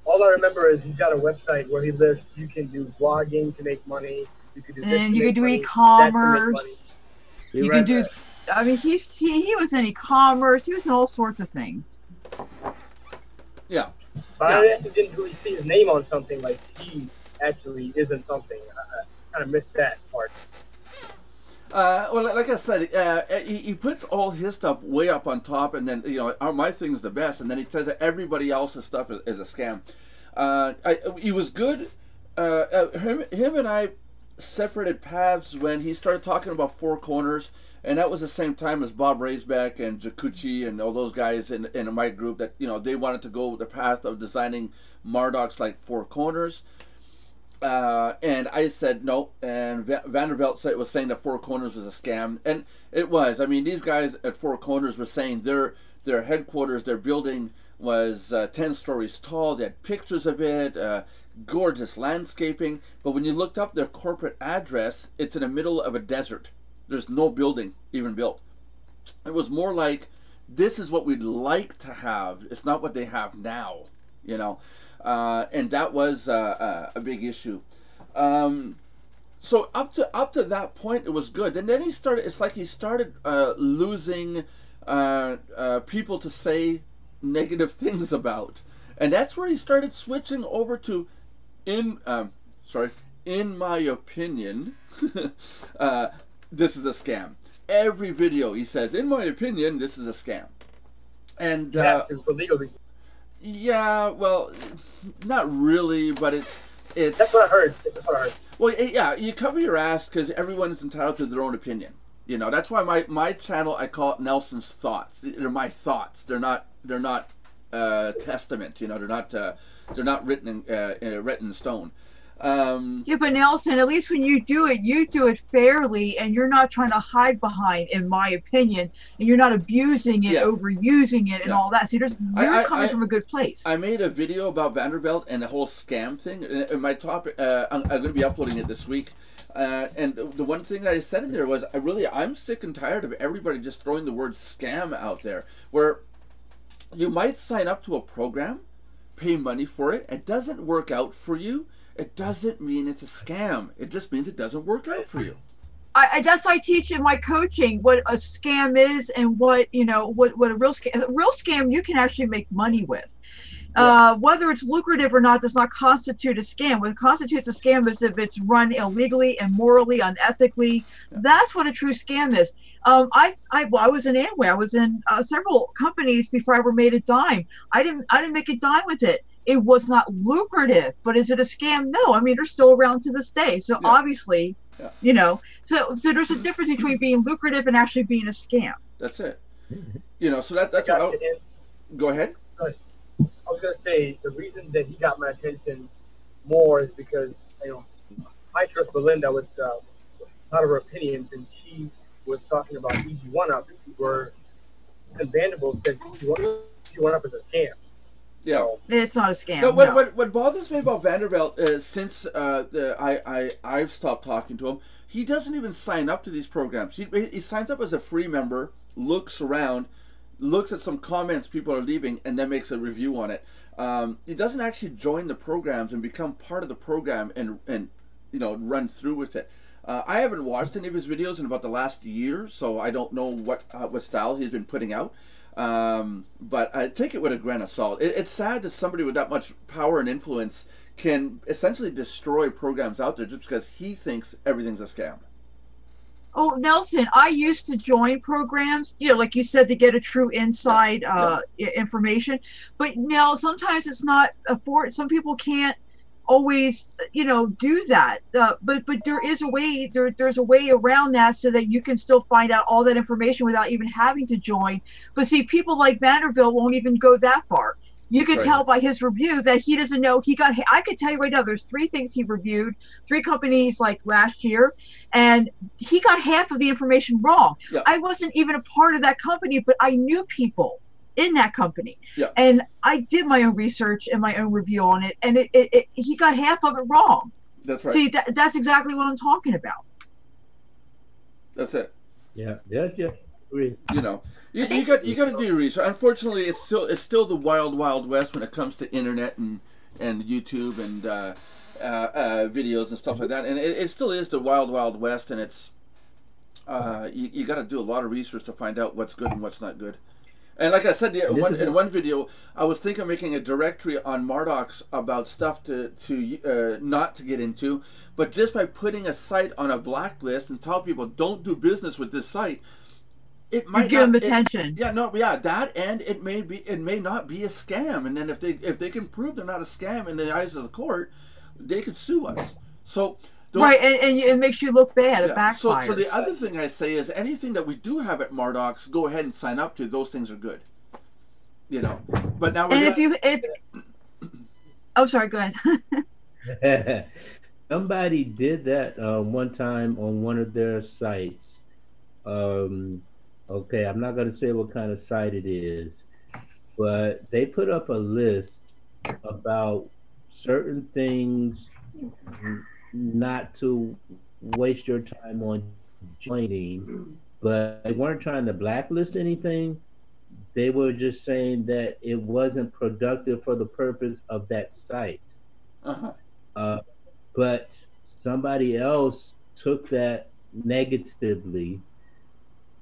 All I remember is he's got a website where he lists you can do blogging to make money. You can do this and to you make can do money, e-commerce. You Right can do. I mean, he was in e-commerce. He was in all sorts of things. Yeah. But I actually didn't really see his name on something like he actually isn't something. I kind of missed that part. Well, like I said, he puts all his stuff way up on top, and then my thing is the best, and then he says that everybody else's stuff is a scam. He was good. Him and I separated paths when he started talking about Four Corners, and that was the same time as Bob Raisbeck and Jacucci and all those guys in my group that they wanted to go the path of designing Mardox like Four Corners. And I said no, and Vanderbilt was saying that Four Corners was a scam, and it was. I mean, these guys at Four Corners were saying their headquarters, their building was 10 stories tall. They had pictures of it, gorgeous landscaping. But when you looked up their corporate address, it's in the middle of a desert. There's no building even built. It was more like, this is what we'd like to have. It's not what they have now, you know. And that was a big issue. So up to that point, it was good. And then he started. It's like he started losing people to say negative things about, and that's where he started switching over to, in my opinion, this is a scam. Every video he says, in my opinion, this is a scam. And for legal reasons. Yeah, well, not really, but it's. That's what I heard. That's what I heard. Well, yeah, you cover your ass because everyone's entitled to their own opinion. You know, that's why my channel, I call it Nelson's Thoughts. They're my thoughts. They're not testament. You know, they're not written in stone. Yeah, but Nelson, at least when you do it fairly, and you're not trying to hide behind, in my opinion, and you're not abusing it, overusing it, and all that. So you're coming from a good place. I made a video about Vanderbilt and the whole scam thing. And my topic, I'm going to be uploading it this week. And the one thing that I said in there was, I'm sick and tired of everybody just throwing the word scam out there, where you might sign up to a program, pay money for it, it doesn't work out for you. It doesn't mean it's a scam. It just means it doesn't work out for you. That's why I teach in my coaching what a scam is, and what a real scam. A real scam you can actually make money with. Whether it's lucrative or not does not constitute a scam. What constitutes a scam is if it's run illegally, immorally, unethically. That's what a true scam is. I was in Amway. I was in several companies before I ever made a dime. I didn't make a dime with it. It was not lucrative, but is it a scam? No. I mean, they're still around to this day. So obviously, you know, so there's a difference between being lucrative and actually being a scam. That's it. You know, so that's what go ahead. I was going to say, the reason that he got my attention more is because, you know, I trust Belinda with a lot of her opinions, and she was talking about Easy One Up, where Vanderbilt said Easy One Up is a scam. Yeah, it's not a scam. No, what bothers me about Vanderbilt is since I've stopped talking to him, he doesn't even sign up to these programs. He signs up as a free member, looks around, looks at some comments people are leaving, and then makes a review on it. He doesn't actually join the programs and become part of the program and you know, run through with it. I haven't watched any of his videos in about the last year, so I don't know what style he's been putting out. But I take it with a grain of salt. It's sad that somebody with that much power and influence can essentially destroy programs out there just because he thinks everything's a scam. Oh, Nelson, I used to join programs, you know, like you said, to get a true inside information. But now sometimes it's not some people can't always, you know, do that. But there is a way. There's a way around that so that you can still find out all that information without even having to join. But see, people like Vanderbilt won't even go that far. You can tell by his review that he doesn't know. I could tell you right now, there's 3 things he reviewed, 3 companies like last year, and he got half of the information wrong. Yeah. I wasn't even a part of that company, but I knew people in that company. Yeah. And I did my own research and my own review on it, and he got half of it wrong. That's right. See, that's exactly what I'm talking about. That's it. Yeah. You know, you got to do your research. Unfortunately, it's still the wild west when it comes to internet and YouTube and videos and stuff like that. And it still is the wild west, and it's you got to do a lot of research to find out what's good and what's not good. And like I said, in one video, I was thinking of making a directory on Mardox about stuff to not to get into, but just by putting a site on a blacklist and tell people don't do business with this site, it might give them attention. That, and it may not be a scam. And then if they can prove they're not a scam in the eyes of the court, they could sue us. So. Right, and it makes you look bad. It backfires. So the other thing I say is anything that we do have at Mardox, go ahead and sign up to. Those things are good. You know, but now we're. Oh, sorry. Go ahead. somebody did that one time on one of their sites. Um, okay, I'm not going to say what kind of site it is, but they put up a list about certain things not to waste your time on joining, but they weren't trying to blacklist anything. They were just saying that it wasn't productive for the purpose of that site. Uh-huh. Uh, but somebody else took that negatively.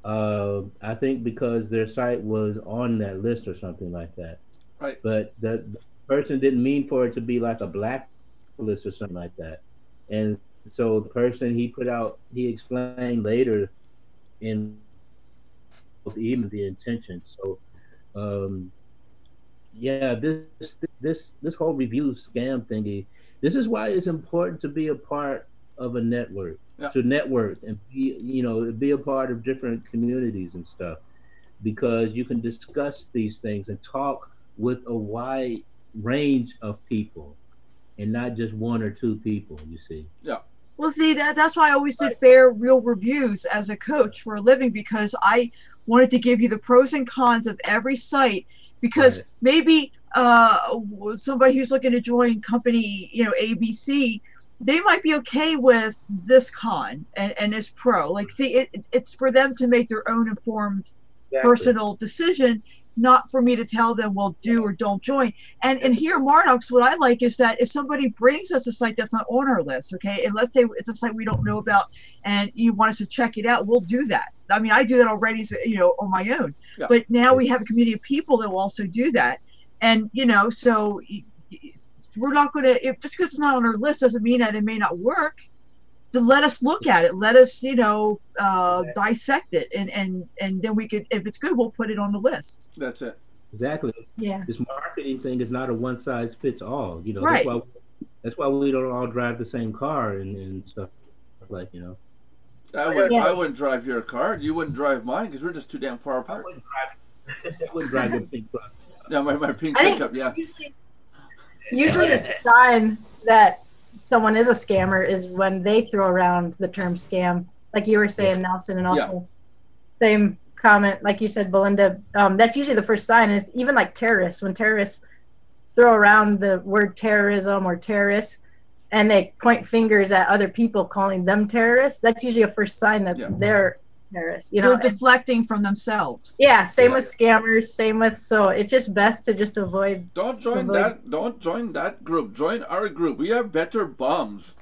I think because their site was on that list or something like that. Right. But the person didn't mean for it to be like a blacklist or something like that. And so the person he explained later in even the intention. So um, yeah, this whole review scam thingy. This is why it's important to be a part of a network, Yeah. to network and be a part of different communities and stuff, because you can discuss these things and talk with a wide range of people and not just one or two people. You see. Yeah. Well, see, that's why I always did fair, real reviews as a coach for a living, because I wanted to give you the pros and cons of every site. Because Right. maybe somebody who's looking to join company, ABC, they might be okay with this con and this pro. Like, see, it's for them to make their own informed Exactly. personal decision, not for me to tell them, well, do or don't join. And here, Mardox, what I like is that if somebody brings us a site that's not on our list, okay, and let's say it's a site we don't know about, and you want us to check it out, we'll do that. I mean, I do that already, on my own. Yeah. But now we have a community of people that will also do that, and so we're not going to, just because it's not on our list doesn't mean that it may not work. To let us look at it, let us dissect it, and then we could, if it's good, we'll put it on the list. That's it. Exactly. Yeah. This marketing thing is not a one size fits all. Right. That's why we don't all drive the same car and stuff like. I wouldn't drive your car. You wouldn't drive mine because we're just too damn far I apart. wouldn't drive your pink truck. Yeah, my pink I think pickup. Yeah. usually a sign that someone is a scammer is when they throw around the term scam, like you were saying, Nelson, and also same comment, like you said, Belinda. That's usually the first sign. Is even like terrorists, when terrorists throw around the word terrorism or terrorists, and they point fingers at other people calling them terrorists. That's usually a first sign that they're terrorists. They're deflecting from themselves. Yeah, same with scammers. Same with, so it's just best to just avoid. Don't join that. Don't join that group. Join our group. We have better bums.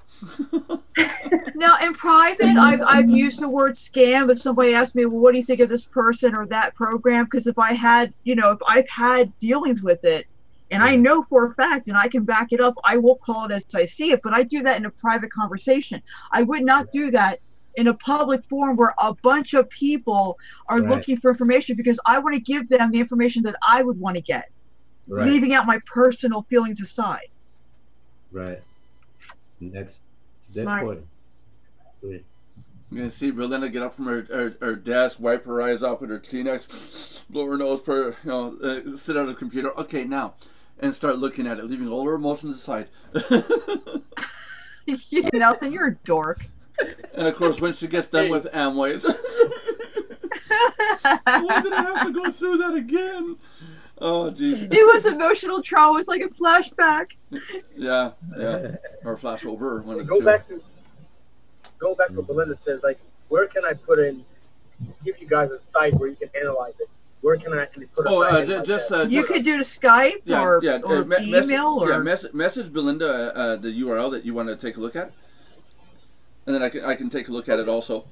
Now, in private, I've used the word scam if somebody asked me, well, what do you think of this person or that program? Because if I had, if I've had dealings with it, and I know for a fact, and I can back it up, I will call it as I see it, but I do that in a private conversation. I would not do that in a public forum where a bunch of people are looking for information, because I want to give them the information that I would want to get, leaving out my personal feelings aside. Right. And that's Smart. important. Good. I'm gonna see Belinda get up from her desk, wipe her eyes off with her Kleenex, blow her nose, sit at the computer. Okay, now, and start looking at it, leaving all her emotions aside. Nelson, you're a dork. And of course, when she gets done with Amways, why did I have to go through that again? Oh, jeez. It was emotional trauma. It was like a flashback. Yeah, or flash over. One of the Go two. back to what Belinda says. Like, where can I put in? Give you guys a site where you can analyze it. Where can I actually put? You could do to Skype or email or message Belinda the URL that you want to take a look at, and then I can take a look at it also.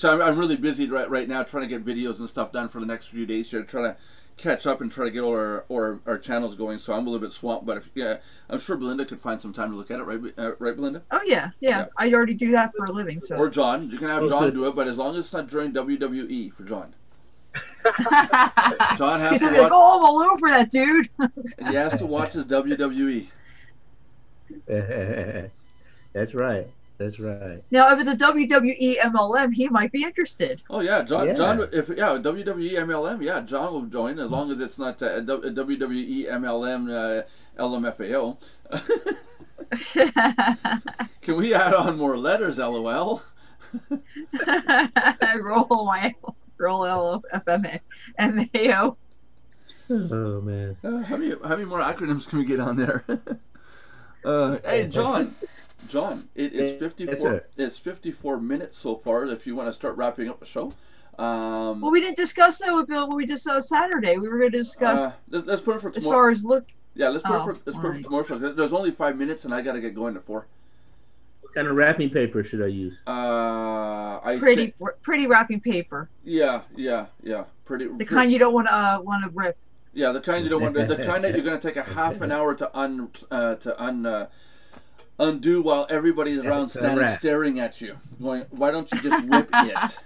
I'm really busy right now trying to get videos and stuff done for the next few days here, trying to catch up and try to get all our channels going. So I'm a little bit swamped, but I'm sure Belinda could find some time to look at it, right, Belinda? Oh yeah. I already do that for a living. So. Or John, you can have John do it, but as long as it's not during WWE for John. John has to watch. Oh, I'm all over that, dude. He has to watch his WWE. That's right. That's right. Now, if it's a WWE MLM, he might be interested. Oh yeah, John. Yeah. John. If WWE MLM, yeah, John will join as long as it's not a WWE MLM LMFAO. Can we add on more letters? LOL. roll LFMA MAO. Oh man. How many more acronyms can we get on there? Hey, John. John, it's 54. Yes, It's 54 minutes so far. If you want to start wrapping up the show. Well, we didn't discuss that with Bill when we just Saturday. We were going to discuss let's put it for as tomorrow. far as look. Yeah, let's put Oh, it for right. tomorrow. So there's only 5 minutes, and I got to get going at 4. What kind of wrapping paper should I use? Pretty wrapping paper. Yeah. Pretty. The kind you don't want to rip. Yeah, the kind you don't want. The kind that you're going to take a half an hour to undo while everybody is around standing staring at you, going, "Why don't you just rip it?"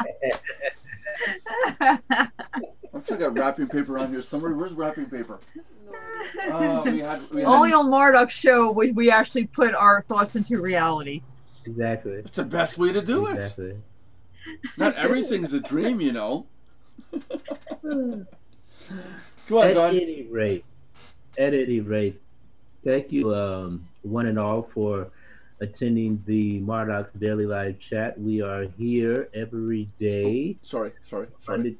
I'm sure I got wrapping paper on here somewhere. Where's wrapping paper? We had Only on Mardox show would we actually put our thoughts into reality. Exactly. It's the best way to do it. Not everything's a dream, you know. Come on, John. At any rate, thank you, one and all, for attending the Mardox Daily Live Chat. We are here every day. Sorry. From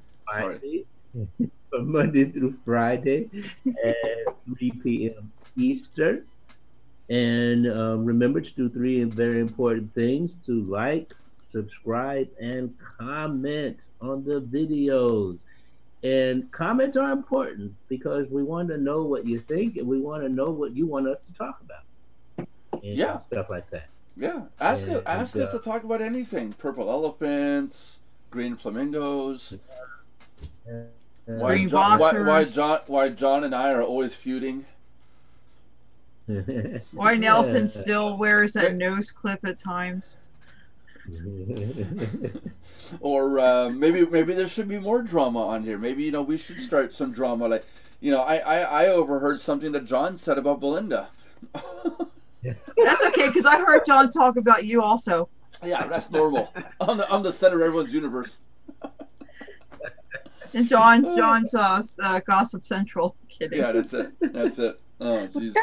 Monday through Friday at 3 p.m. Eastern. And remember to do 3 very important things: to like, subscribe, and comment on the videos. And comments are important because we want to know what you think, and we want to know what you want us to talk about. And stuff like that. Yeah, ask us to talk about anything. Purple elephants, green flamingos. Why John and I are always feuding. Why Nelson still wears that nose clip at times. Or maybe there should be more drama on here. Maybe we should start some drama. Like I overheard something that John said about Belinda. That's okay, because I heard John talk about you also. Yeah, that's normal. I'm the center of everyone's universe. And John's Gossip Central. Kidding. Yeah, that's it. Oh, jeez.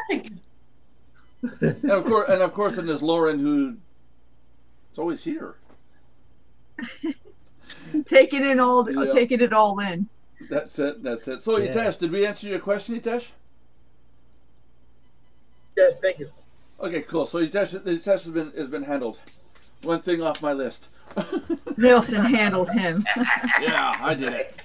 and of course, there's Lauren, who is always here. Taking it all in. That's it. So, Hitesh, did we answer your question, Hitesh? Yes, thank you. Okay, cool. So Hitesh has been handled. One thing off my list. Nelson handled him. Yeah, I did it.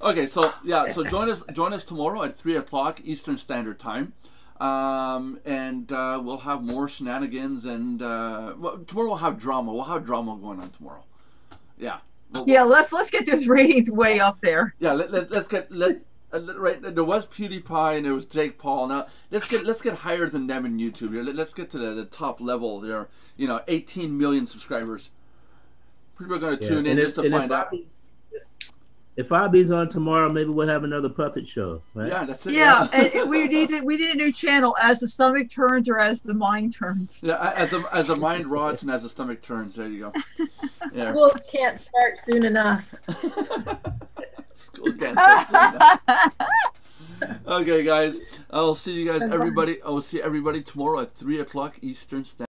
Okay, so join us tomorrow at 3 o'clock Eastern Standard Time, and we'll have more shenanigans, and tomorrow we'll have drama. We'll have drama going on tomorrow. Yeah. Let's get those ratings way up there. Yeah, let's get right. There was PewDiePie and there was Jake Paul. Now let's get higher than them in YouTube. Let's get to the top level. There, 18 million subscribers. People are going to tune in just to find out. If Bobby's on tomorrow, maybe we'll have another puppet show, right? Yeah, that's it. Yeah, and we need a new channel, as the stomach turns or as the mind turns. Yeah, as the mind rots and as the stomach turns. There you go. Yeah. School can't start soon enough. School can't start soon enough. Okay, guys. I'll see you guys. I will see everybody tomorrow at 3 o'clock Eastern Standard.